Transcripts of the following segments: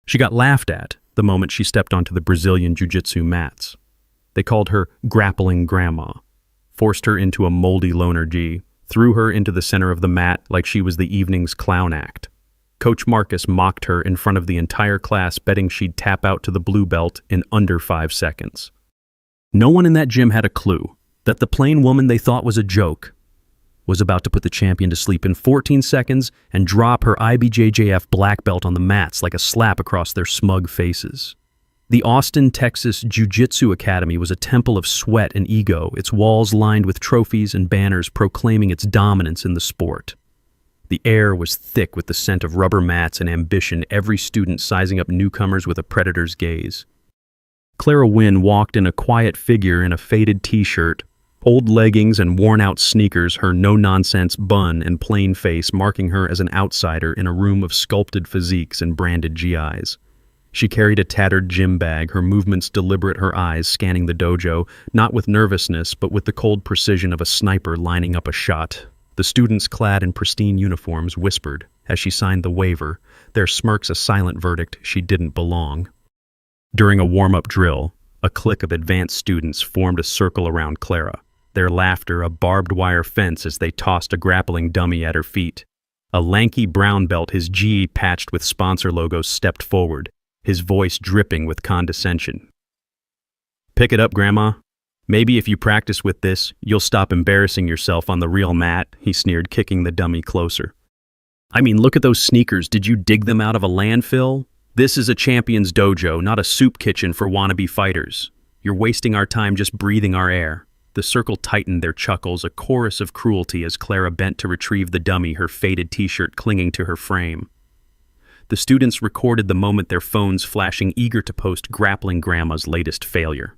She got laughed at the moment she stepped onto the Brazilian Jiu-Jitsu mats. They called her grappling grandma, forced her into a moldy loner gi, threw her into the center of the mat like she was the evening's clown act. Coach Marcus mocked her in front of the entire class, betting she'd tap out to the blue belt in under 5 seconds. No one in that gym had a clue that the plain woman they thought was a joke was about to put the champion to sleep in 14 seconds and drop her IBJJF black belt on the mats like a slap across their smug faces. The Austin, Texas Jiu-Jitsu Academy was a temple of sweat and ego, its walls lined with trophies and banners proclaiming its dominance in the sport. The air was thick with the scent of rubber mats and ambition, every student sizing up newcomers with a predator's gaze. Clara Wynn walked in a quiet figure in a faded t-shirt, old leggings and worn-out sneakers, her no-nonsense bun and plain face marking her as an outsider in a room of sculpted physiques and branded GIs. She carried a tattered gym bag, her movements deliberate, her eyes scanning the dojo, not with nervousness, but with the cold precision of a sniper lining up a shot. The students clad in pristine uniforms whispered as she signed the waiver, their smirks a silent verdict she didn't belong. During a warm-up drill, a clique of advanced students formed a circle around Clara, their laughter a barbed wire fence as they tossed a grappling dummy at her feet. A lanky brown belt, his gi patched with sponsor logos, stepped forward, his voice dripping with condescension. "Pick it up, Grandma. Maybe if you practice with this, you'll stop embarrassing yourself on the real mat," he sneered, kicking the dummy closer. "I mean, look at those sneakers. Did you dig them out of a landfill? This is a champion's dojo, not a soup kitchen for wannabe fighters. You're wasting our time just breathing our air." The circle tightened their chuckles, a chorus of cruelty as Clara bent to retrieve the dummy, her faded t-shirt clinging to her frame. The students recorded the moment, their phones flashing, eager to post grappling grandma's latest failure.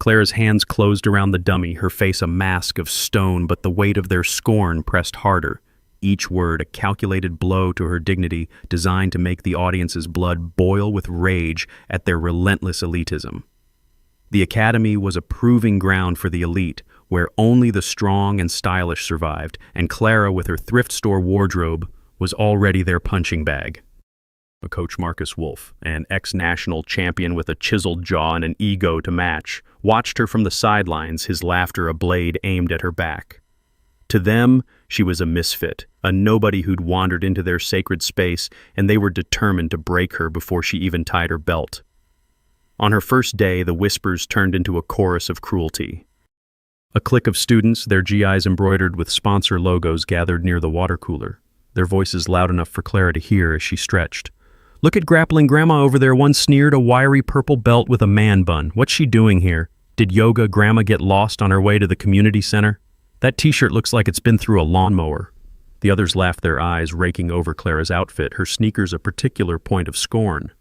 Clara's hands closed around the dummy, her face a mask of stone, but the weight of their scorn pressed harder, each word a calculated blow to her dignity, designed to make the audience's blood boil with rage at their relentless elitism. The academy was a proving ground for the elite, where only the strong and stylish survived, and Clara, with her thrift store wardrobe, was already their punching bag. Coach Marcus Wolf, an ex-national champion with a chiseled jaw and an ego to match, watched her from the sidelines, his laughter a blade aimed at her back. To them, she was a misfit, a nobody who'd wandered into their sacred space, and they were determined to break her before she even tied her belt. On her first day, the whispers turned into a chorus of cruelty. A clique of students, their GIs embroidered with sponsor logos, gathered near the water cooler, their voices loud enough for Clara to hear as she stretched. "Look at grappling grandma over there," one sneered, a wiry purple belt with a man bun. "What's she doing here? Did yoga grandma get lost on her way to the community center? That t-shirt looks like it's been through a lawnmower." The others laughed, their eyes raking over Clara's outfit, her sneakers a particular point of scorn.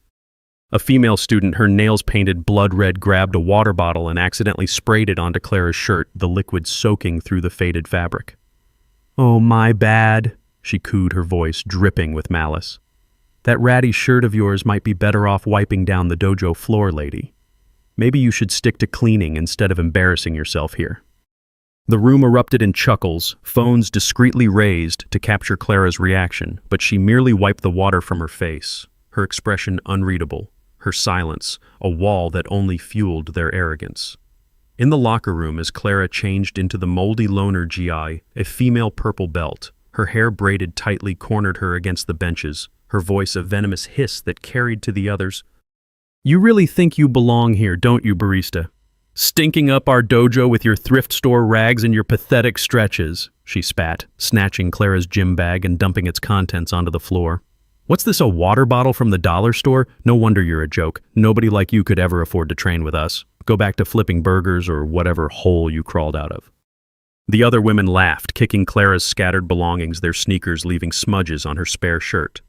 A female student, her nails painted blood red, grabbed a water bottle and accidentally sprayed it onto Clara's shirt, the liquid soaking through the faded fabric. "Oh, my bad," she cooed, her voice dripping with malice. "That ratty shirt of yours might be better off wiping down the dojo floor, lady. Maybe you should stick to cleaning instead of embarrassing yourself here." The room erupted in chuckles, phones discreetly raised to capture Clara's reaction, but she merely wiped the water from her face, her expression unreadable, her silence a wall that only fueled their arrogance. In the locker room, as Clara changed into the moldy loner GI, a female purple belt, her hair braided tightly, cornered her against the benches, her voice a venomous hiss that carried to the others. "You really think you belong here, don't you, barista? Stinking up our dojo with your thrift store rags and your pathetic stretches," she spat, snatching Clara's gym bag and dumping its contents onto the floor. "What's this, a water bottle from the dollar store? No wonder you're a joke. Nobody like you could ever afford to train with us. Go back to flipping burgers or whatever hole you crawled out of." The other women laughed, kicking Clara's scattered belongings, their sneakers leaving smudges on her spare shirt.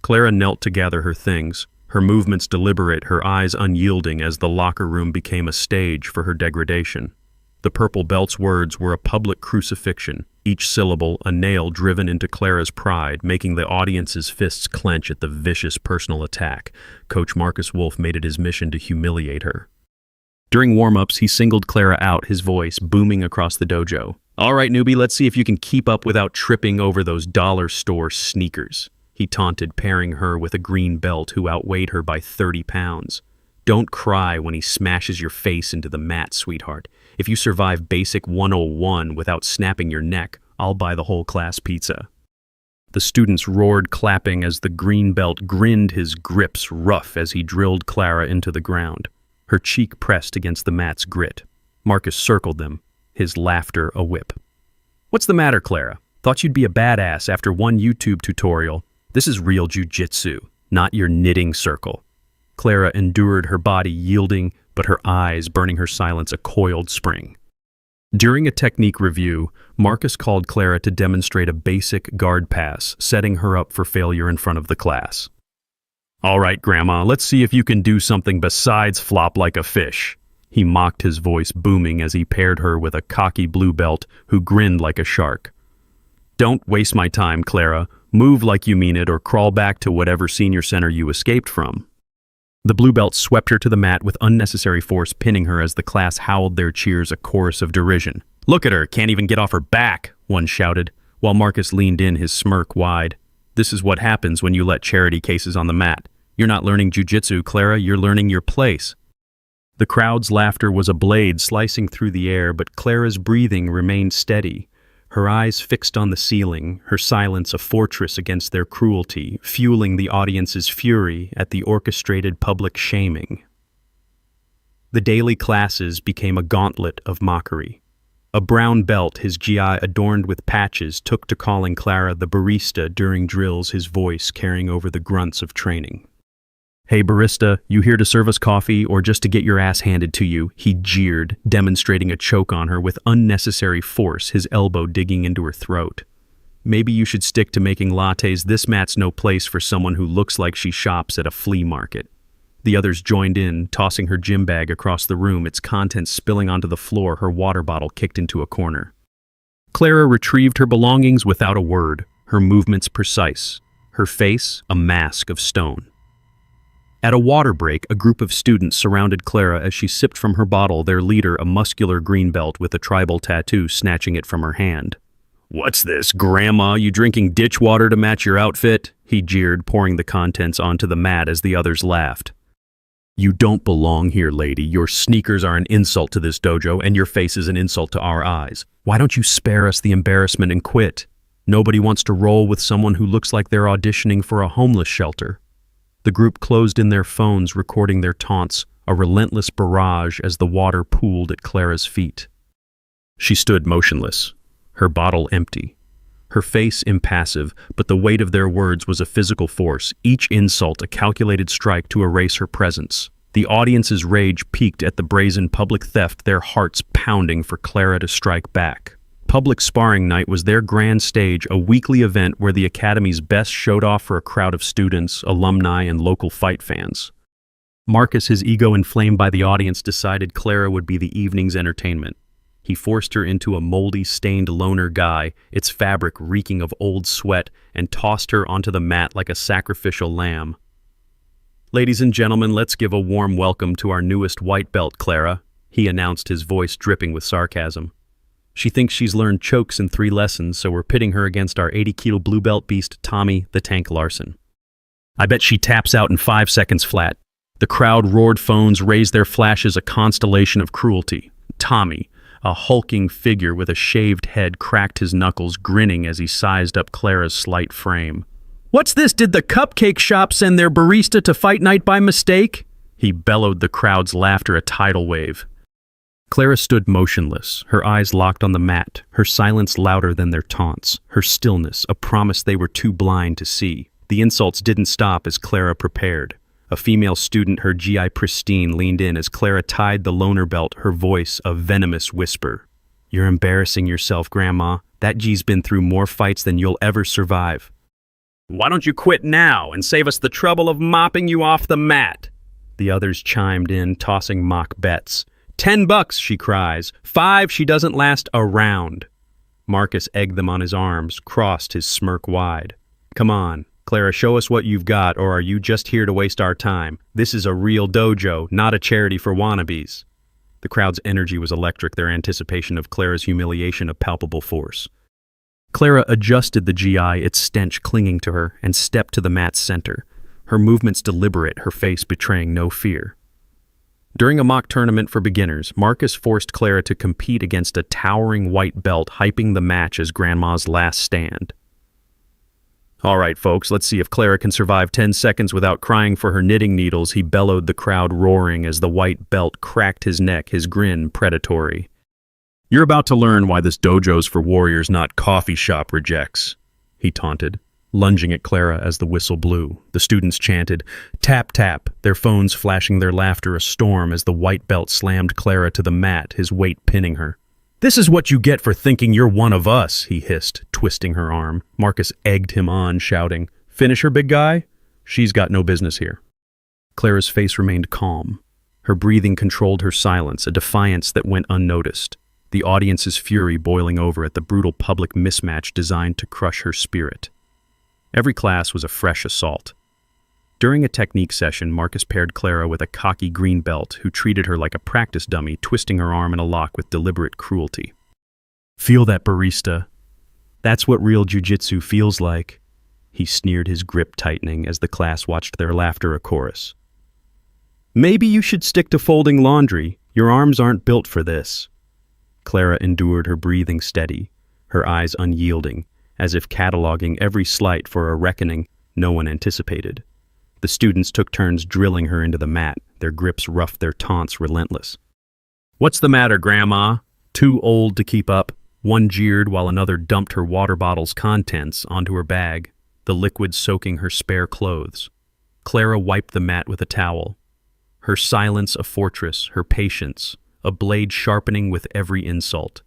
Clara knelt to gather her things, her movements deliberate, her eyes unyielding as the locker room became a stage for her degradation. The purple belt's words were a public crucifixion, each syllable a nail driven into Clara's pride, making the audience's fists clench at the vicious personal attack. Coach Marcus Wolf made it his mission to humiliate her. During warm-ups, he singled Clara out, his voice booming across the dojo. "All right, newbie, let's see if you can keep up without tripping over those dollar store sneakers." He he taunted, pairing her with a green belt who outweighed her by 30 pounds. Don't cry when he smashes your face into the mat, sweetheart. If you survive Basic 101 without snapping your neck, I'll buy the whole class pizza. The students roared, clapping as the green belt grinned, his grips rough as he drilled Clara into the ground. Her cheek pressed against the mat's grit. Marcus circled them, his laughter a whip. What's the matter, Clara? Thought you'd be a badass after one YouTube tutorial. This is real jiu-jitsu, not your knitting circle. Clara endured, her body yielding, but her eyes burning her silence a coiled spring. During a technique review, Marcus called Clara to demonstrate a basic guard pass, setting her up for failure in front of the class. All right, Grandma, let's see if you can do something besides flop like a fish. He mocked, his voice booming as he paired her with a cocky blue belt who grinned like a shark. Don't waste my time, Clara. Move like you mean it or crawl back to whatever senior center you escaped from. The blue belt swept her to the mat with unnecessary force, pinning her as the class howled their cheers, a chorus of derision. Look at her, can't even get off her back, one shouted, while Marcus leaned in, his smirk wide. This is what happens when you let charity cases on the mat. You're not learning jiu-jitsu, Clara, you're learning your place. The crowd's laughter was a blade slicing through the air, but Clara's breathing remained steady. Her eyes fixed on the ceiling, her silence a fortress against their cruelty, fueling the audience's fury at the orchestrated public shaming. The daily classes became a gauntlet of mockery. A brown belt, his GI adorned with patches, took to calling Clara the barista during drills, his voice carrying over the grunts of training. Hey barista, you here to serve us coffee or just to get your ass handed to you? He jeered, demonstrating a choke on her with unnecessary force, his elbow digging into her throat. Maybe you should stick to making lattes. This mat's no place for someone who looks like she shops at a flea market. The others joined in, tossing her gym bag across the room, its contents spilling onto the floor, her water bottle kicked into a corner. Clara retrieved her belongings without a word, her movements precise, her face a mask of stone. At a water break, a group of students surrounded Clara as she sipped from her bottle, their leader, a muscular green belt with a tribal tattoo, snatching it from her hand. What's this, Grandma? You drinking ditch water to match your outfit? He jeered, pouring the contents onto the mat as the others laughed. You don't belong here, lady. Your sneakers are an insult to this dojo, and your face is an insult to our eyes. Why don't you spare us the embarrassment and quit? Nobody wants to roll with someone who looks like they're auditioning for a homeless shelter. The group closed in their phones, recording their taunts, a relentless barrage as the water pooled at Clara's feet. She stood motionless, her bottle empty, her face impassive, but the weight of their words was a physical force, each insult a calculated strike to erase her presence. The audience's rage peaked at the brazen public theft, their hearts pounding for Clara to strike back. Public Sparring Night was their grand stage, a weekly event where the Academy's best showed off for a crowd of students, alumni, and local fight fans. Marcus, his ego inflamed by the audience, decided Clara would be the evening's entertainment. He forced her into a moldy, stained loner guy, its fabric reeking of old sweat, and tossed her onto the mat like a sacrificial lamb. Ladies and gentlemen, let's give a warm welcome to our newest white belt, Clara, he announced, his voice dripping with sarcasm. She thinks she's learned chokes in 3 lessons, so we're pitting her against our 80-kilo blue belt beast, Tommy the Tank Larson. I bet she taps out in 5 seconds flat. The crowd roared, phones raised their flashes, a constellation of cruelty. Tommy, a hulking figure with a shaved head, cracked his knuckles, grinning as he sized up Clara's slight frame. What's this? Did the cupcake shop send their barista to fight night by mistake? He bellowed, the crowd's laughter a tidal wave. Clara stood motionless, her eyes locked on the mat, her silence louder than their taunts, her stillness a promise they were too blind to see. The insults didn't stop as Clara prepared. A female student, her GI pristine, leaned in as Clara tied the loner belt, her voice a venomous whisper. You're embarrassing yourself, Grandma. That G's been through more fights than you'll ever survive. Why don't you quit now and save us the trouble of mopping you off the mat? The others chimed in, tossing mock bets. $10, she cries. 5, she doesn't last a round. Marcus egged them on his arms, crossed, his smirk wide. Come on, Clara, show us what you've got, or are you just here to waste our time? This is a real dojo, not a charity for wannabes. The crowd's energy was electric, their anticipation of Clara's humiliation a palpable force. Clara adjusted the GI, its stench clinging to her, and stepped to the mat's center, her movements deliberate, her face betraying no fear. During a mock tournament for beginners, Marcus forced Clara to compete against a towering white belt, hyping the match as Grandma's last stand. "All right, folks, let's see if Clara can survive 10 seconds without crying for her knitting needles," he bellowed, the crowd roaring as the white belt cracked his neck, his grin predatory. "You're about to learn why this dojo's for warriors, not coffee shop rejects," he taunted, lunging at Clara as the whistle blew. The students chanted, "Tap, tap," their phones flashing their laughter a storm as the white belt slammed Clara to the mat, his weight pinning her. "This is what you get for thinking you're one of us," he hissed, twisting her arm. Marcus egged him on, shouting, "Finish her, big guy? She's got no business here." Clara's face remained calm. Her breathing controlled her silence, a defiance that went unnoticed, the audience's fury boiling over at the brutal public mismatch designed to crush her spirit. Every class was a fresh assault. During a technique session, Marcus paired Clara with a cocky green belt who treated her like a practice dummy, twisting her arm in a lock with deliberate cruelty. "Feel that, barista? That's what real jiu-jitsu feels like," he sneered, his grip tightening as the class watched their laughter a chorus. "Maybe you should stick to folding laundry. Your arms aren't built for this." Clara endured, her breathing steady, her eyes unyielding, as if cataloging every slight for a reckoning no one anticipated. The students took turns drilling her into the mat, their grips rough, their taunts relentless. "What's the matter, Grandma? Too old to keep up?" One jeered while another dumped her water bottle's contents onto her bag, the liquid soaking her spare clothes. Clara wiped the mat with a towel, her silence a fortress, her patience a blade sharpening with every insult.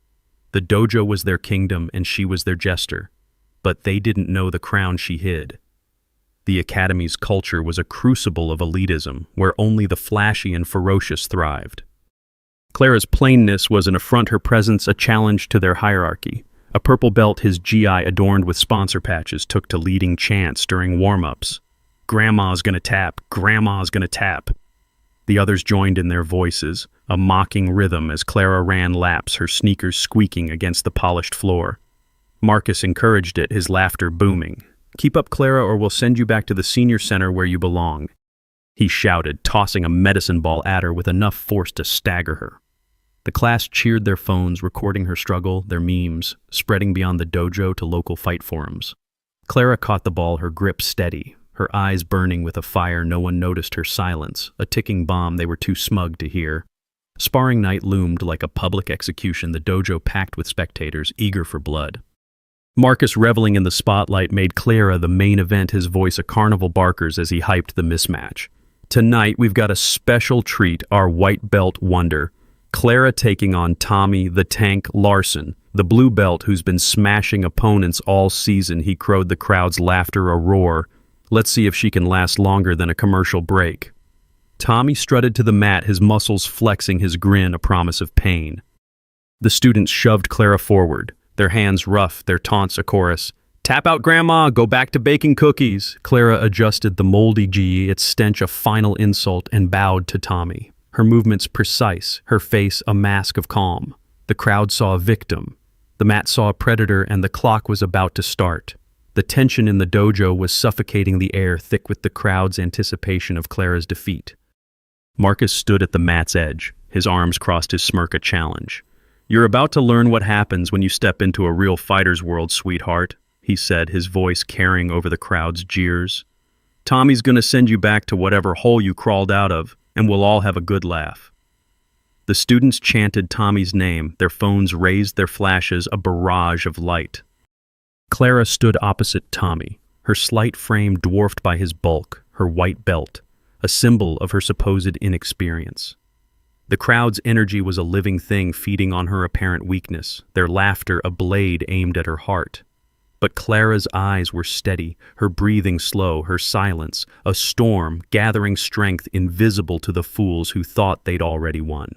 The dojo was their kingdom and she was their jester, but they didn't know the crown she hid. The academy's culture was a crucible of elitism, where only the flashy and ferocious thrived. Clara's plainness was an affront, her presence a challenge to their hierarchy. A purple belt, his GI adorned with sponsor patches, took to leading chants during warm-ups. "Grandma's gonna tap, Grandma's gonna tap." The others joined in their voices, a mocking rhythm as Clara ran laps, her sneakers squeaking against the polished floor. Marcus encouraged it, his laughter booming. "Keep up, Clara, or we'll send you back to the senior center where you belong," he shouted, tossing a medicine ball at her with enough force to stagger her. The class cheered, their phones recording her struggle, their memes spreading beyond the dojo to local fight forums. Clara caught the ball, her grip steady, her eyes burning with a fire no one noticed, her silence a ticking bomb they were too smug to hear. Sparring night loomed like a public execution, the dojo packed with spectators eager for blood. Marcus, reveling in the spotlight, made Clara the main event, his voice a carnival barker's as he hyped the mismatch. "Tonight we've got a special treat, our white belt wonder. Clara taking on Tommy the Tank Larson, the blue belt who's been smashing opponents all season," he crowed, the crowd's laughter a roar. "Let's see if she can last longer than a commercial break." Tommy strutted to the mat, his muscles flexing, his grin a promise of pain. The students shoved Clara forward, their hands rough, their taunts a chorus. "Tap out, Grandma, go back to baking cookies." Clara adjusted the moldy gi, its stench a final insult, and bowed to Tommy, her movements precise, her face a mask of calm. The crowd saw a victim, the mat saw a predator, and the clock was about to start. The tension in the dojo was suffocating the air, thick with the crowd's anticipation of Clara's defeat. Marcus stood at the mat's edge, his arms crossed, his smirk a challenge. "You're about to learn what happens when you step into a real fighter's world, sweetheart," he said, his voice carrying over the crowd's jeers. "Tommy's gonna send you back to whatever hole you crawled out of, and we'll all have a good laugh." The students chanted Tommy's name, their phones raised their flashes, a barrage of light. Clara stood opposite Tommy, her slight frame dwarfed by his bulk, her white belt, a symbol of her supposed inexperience. The crowd's energy was a living thing feeding on her apparent weakness, their laughter a blade aimed at her heart. But Clara's eyes were steady, her breathing slow, her silence a storm gathering strength invisible to the fools who thought they'd already won.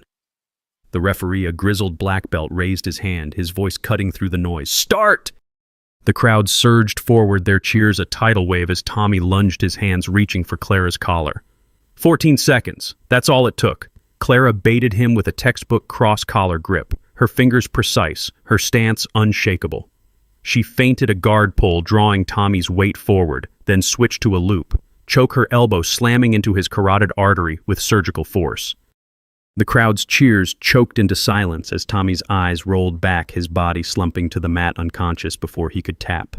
The referee, a grizzled black belt, raised his hand, his voice cutting through the noise. "Start!" The crowd surged forward, their cheers a tidal wave as Tommy lunged, his hands reaching for Clara's collar. 14 seconds. That's all it took. Clara baited him with a textbook cross-collar grip, her fingers precise, her stance unshakable. She feinted a guard pull, drawing Tommy's weight forward, then switched to a loop, choke her elbow slamming into his carotid artery with surgical force. The crowd's cheers choked into silence as Tommy's eyes rolled back, his body slumping to the mat unconscious before he could tap.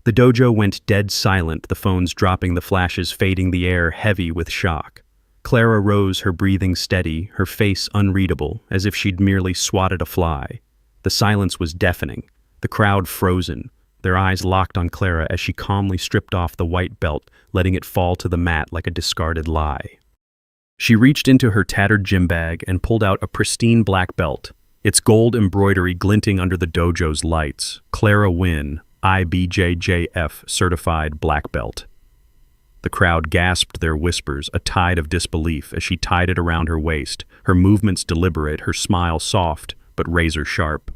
The dojo went dead silent, the phones dropping, the flashes fading, the air heavy with shock. Clara rose, her breathing steady, her face unreadable, as if she'd merely swatted a fly. The silence was deafening, the crowd frozen, their eyes locked on Clara as she calmly stripped off the white belt, letting it fall to the mat like a discarded lie. She reached into her tattered gym bag and pulled out a pristine black belt, its gold embroidery glinting under the dojo's lights. Clara Wynn, IBJJF certified black belt. The crowd gasped their whispers, a tide of disbelief, as she tied it around her waist, her movements deliberate, her smile soft but razor sharp.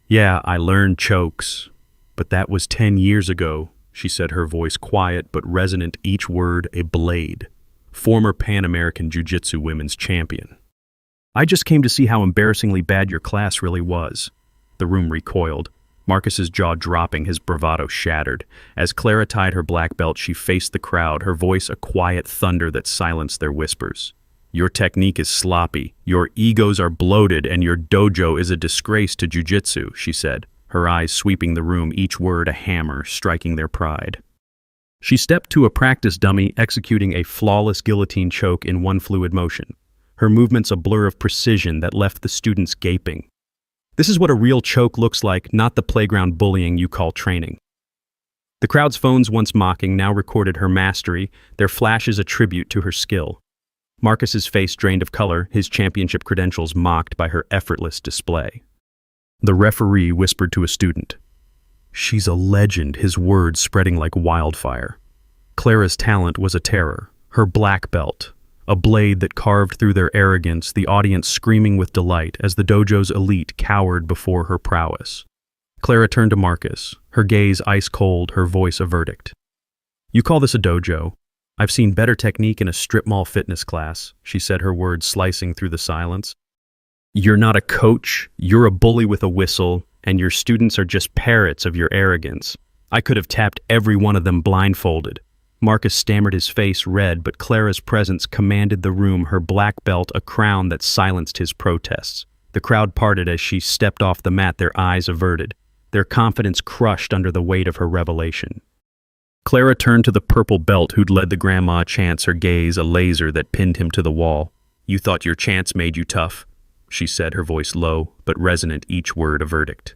"Yeah, I learned chokes, but that was 10 years ago," she said, her voice quiet but resonant, each word a blade. "Former Pan American Jiu-Jitsu women's champion. I just came to see how embarrassingly bad your class really was." The room recoiled, Marcus's jaw dropping, his bravado shattered. As Clara tied her black belt, she faced the crowd, her voice a quiet thunder that silenced their whispers. "Your technique is sloppy, your egos are bloated, and your dojo is a disgrace to jiu-jitsu," she said, her eyes sweeping the room, each word a hammer striking their pride. She stepped to a practice dummy, executing a flawless guillotine choke in one fluid motion, her movements a blur of precision that left the students gaping. This is what a real choke looks like, not the playground bullying you call training. The crowd's phones, once mocking, now recorded her mastery, their flashes a tribute to her skill. Marcus's face drained of color, his championship credentials mocked by her effortless display. The referee whispered to a student, "She's a legend," his words spreading like wildfire. Clara's talent was a terror, her black belt, a blade that carved through their arrogance, the audience screaming with delight as the dojo's elite cowered before her prowess. Clara turned to Marcus, her gaze ice-cold, her voice a verdict. "You call this a dojo? I've seen better technique in a strip mall fitness class," she said, her words slicing through the silence. "You're not a coach, you're a bully with a whistle, and your students are just parrots of your arrogance. I could have tapped every one of them blindfolded." Marcus stammered, his face red, but Clara's presence commanded the room, her black belt a crown that silenced his protests. The crowd parted as she stepped off the mat, their eyes averted, their confidence crushed under the weight of her revelation. Clara turned to the purple belt who'd led the grandma chants, her gaze a laser that pinned him to the wall. "You thought your chants made you tough," she said, her voice low but resonant, each word a verdict.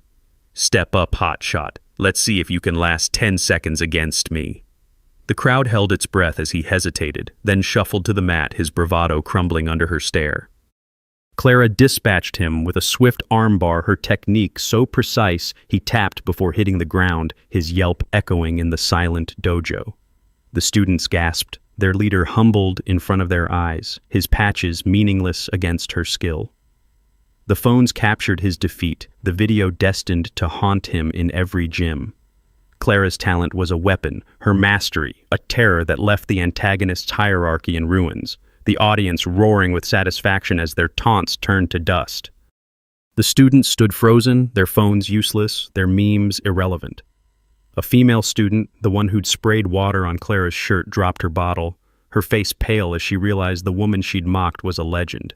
"Step up, hotshot. Let's see if you can last 10 seconds against me." The crowd held its breath as he hesitated, then shuffled to the mat, his bravado crumbling under her stare. Clara dispatched him with a swift armbar, her technique so precise he tapped before hitting the ground, his yelp echoing in the silent dojo. The students gasped, their leader humbled in front of their eyes, his patches meaningless against her skill. The phones captured his defeat, the video destined to haunt him in every gym. Clara's talent was a weapon, her mastery, a terror that left the antagonist's hierarchy in ruins, the audience roaring with satisfaction as their taunts turned to dust. The students stood frozen, their phones useless, their memes irrelevant. A female student, the one who'd sprayed water on Clara's shirt, dropped her bottle, her face pale as she realized the woman she'd mocked was a legend.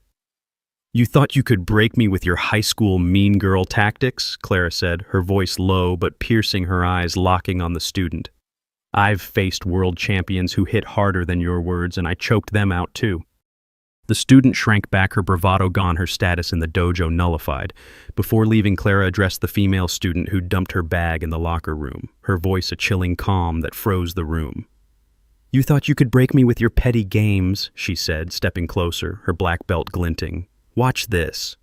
"You thought you could break me with your high school mean girl tactics?" Clara said, her voice low but piercing, her eyes locking on the student. "I've faced world champions who hit harder than your words, and I choked them out too." The student shrank back, her bravado gone, her status in the dojo nullified. Before leaving, Clara addressed the female student who dumped her bag in the locker room, her voice a chilling calm that froze the room. "You thought you could break me with your petty games," she said, stepping closer, her black belt glinting. "Watch this."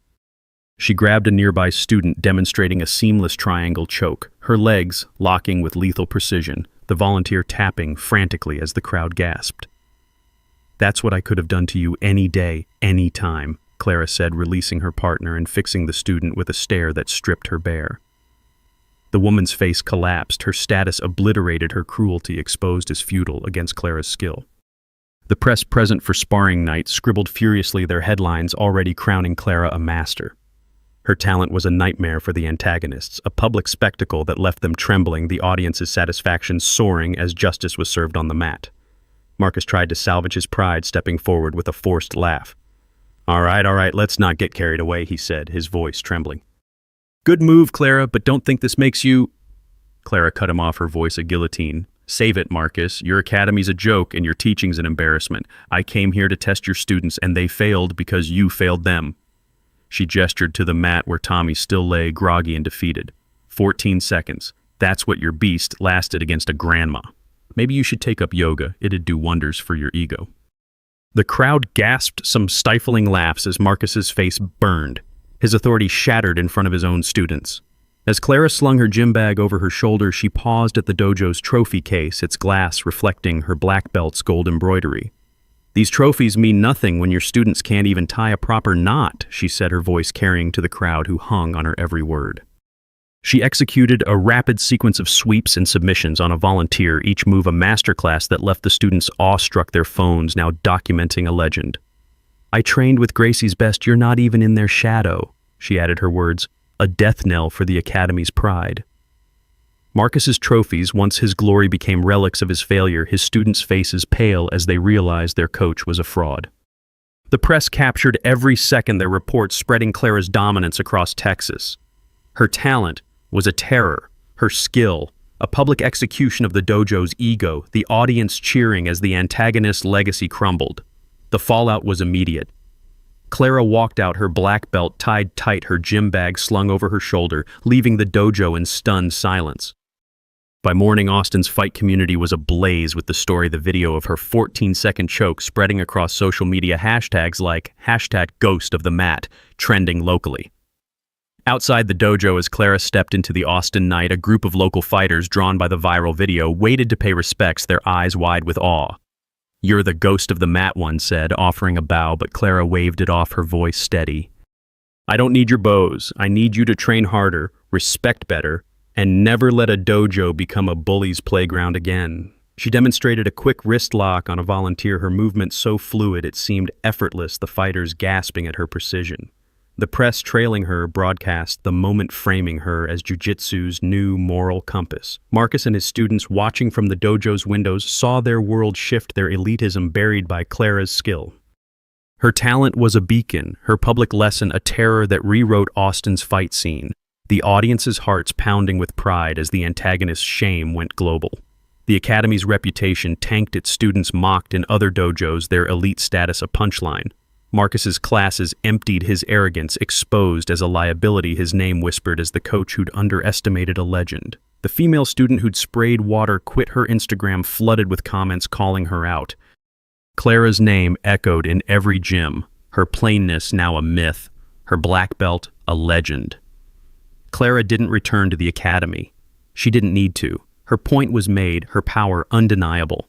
She grabbed a nearby student, demonstrating a seamless triangle choke, her legs locking with lethal precision, the volunteer tapping frantically as the crowd gasped. "That's what I could have done to you any day, any time," Clara said, releasing her partner and fixing the student with a stare that stripped her bare. The woman's face collapsed, her status obliterated, her cruelty exposed as futile against Clara's skill. The press present for sparring night scribbled furiously, their headlines already crowning Clara a master. Her talent was a nightmare for the antagonists, a public spectacle that left them trembling, the audience's satisfaction soaring as justice was served on the mat. Marcus tried to salvage his pride, stepping forward with a forced laugh. All right, let's not get carried away," he said, his voice trembling. "Good move, Clara, but don't think this makes you—" Clara cut him off, her voice a guillotine. "Save it, Marcus. Your academy's a joke and your teaching's an embarrassment. I came here to test your students and they failed because you failed them." She gestured to the mat where Tommy still lay groggy and defeated. 14 seconds. That's what your beast lasted against a grandma. Maybe you should take up yoga. It'd do wonders for your ego. The crowd gasped some stifling laughs as Marcus's face burned. His authority shattered in front of his own students. As Clara slung her gym bag over her shoulder, she paused at the dojo's trophy case, its glass reflecting her black belt's gold embroidery. "These trophies mean nothing when your students can't even tie a proper knot," she said, her voice carrying to the crowd who hung on her every word. She executed a rapid sequence of sweeps and submissions on a volunteer, each move a masterclass that left the students awestruck, their phones now documenting a legend. "I trained with Gracie's best, you're not even in their shadow," she added her words, a death knell for the Academy's pride. Marcus's trophies, once his glory became relics of his failure, his students' faces pale as they realized their coach was a fraud. The press captured every second, their reports spreading Clara's dominance across Texas. Her talent was a terror, her skill, a public execution of the dojo's ego, the audience cheering as the antagonist's legacy crumbled. The fallout was immediate. Clara walked out, her black belt tied tight, her gym bag slung over her shoulder, leaving the dojo in stunned silence. By morning, Austin's fight community was ablaze with the story, the video of her 14-second choke spreading across social media, hashtags like #GhostOfTheMat trending locally. Outside the dojo, as Clara stepped into the Austin night, a group of local fighters drawn by the viral video waited to pay respects, their eyes wide with awe. "You're the ghost of the mat," one said, offering a bow, but Clara waved it off, her voice steady. "I don't need your bows. I need you to train harder, respect better, and never let a dojo become a bully's playground again." She demonstrated a quick wrist lock on a volunteer, her movement so fluid it seemed effortless, the fighters gasping at her precision. The press trailing her broadcast the moment, framing her as Jiu-Jitsu's new moral compass. Marcus and his students, watching from the dojo's windows, saw their world shift, their elitism buried by Clara's skill. Her talent was a beacon, her public lesson a terror that rewrote Austin's fight scene, the audience's hearts pounding with pride as the antagonist's shame went global. The Academy's reputation tanked, its students mocked in other dojos, their elite status a punchline. Marcus's classes emptied, his arrogance exposed as a liability, his name whispered as the coach who'd underestimated a legend. The female student who'd sprayed water quit, her Instagram flooded with comments calling her out. Clara's name echoed in every gym, her plainness now a myth, her black belt a legend. Clara didn't return to the Academy. She didn't need to. Her point was made, her power undeniable.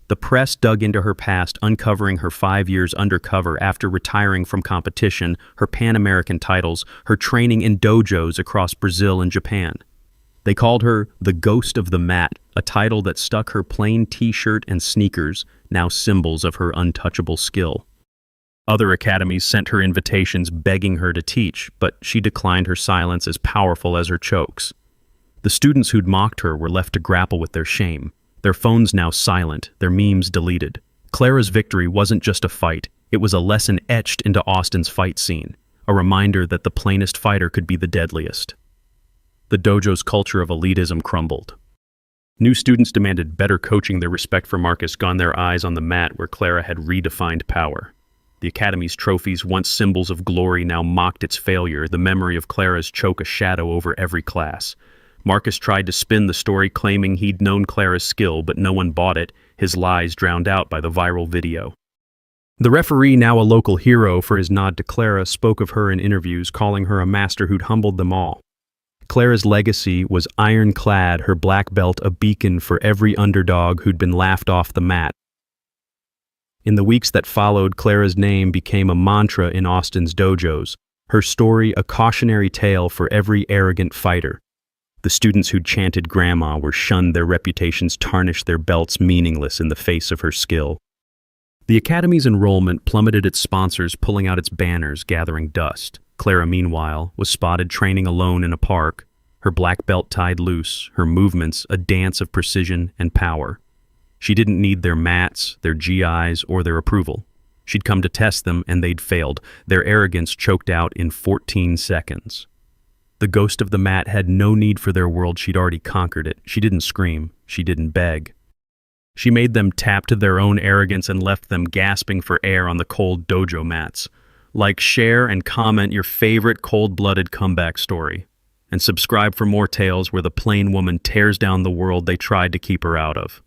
The press dug into her past, uncovering her 5 years undercover after retiring from competition, her Pan-American titles, her training in dojos across Brazil and Japan. They called her the Ghost of the Mat, a title that stuck her plain t-shirt and sneakers, now symbols of her untouchable skill. Other academies sent her invitations begging her to teach, but she declined, her silence as powerful as her chokes. The students who'd mocked her were left to grapple with their shame. Their phones now silent, their memes deleted. Clara's victory wasn't just a fight, it was a lesson etched into Austin's fight scene, a reminder that the plainest fighter could be the deadliest. The dojo's culture of elitism crumbled. New students demanded better coaching, their respect for Marcus gone, their eyes on the mat where Clara had redefined power. The Academy's trophies, once symbols of glory, now mocked its failure, the memory of Clara's choke a shadow over every class. Marcus tried to spin the story, claiming he'd known Clara's skill, but no one bought it, his lies drowned out by the viral video. The referee, now a local hero for his nod to Clara, spoke of her in interviews, calling her a master who'd humbled them all. Clara's legacy was ironclad, her black belt a beacon for every underdog who'd been laughed off the mat. In the weeks that followed, Clara's name became a mantra in Austin's dojos, her story a cautionary tale for every arrogant fighter. The students who'd chanted Grandma were shunned, their reputations tarnished, their belts meaningless in the face of her skill. The Academy's enrollment plummeted, its sponsors pulling out its banners, gathering dust. Clara, meanwhile, was spotted training alone in a park, her black belt tied loose, her movements a dance of precision and power. She didn't need their mats, their GIs, or their approval. She'd come to test them, and they'd failed, their arrogance choked out in 14 seconds. The ghost of the mat had no need for their world, she'd already conquered it. She didn't scream, she didn't beg. She made them tap to their own arrogance and left them gasping for air on the cold dojo mats. Like, share, and comment your favorite cold-blooded comeback story. And subscribe for more tales where the plain woman tears down the world they tried to keep her out of.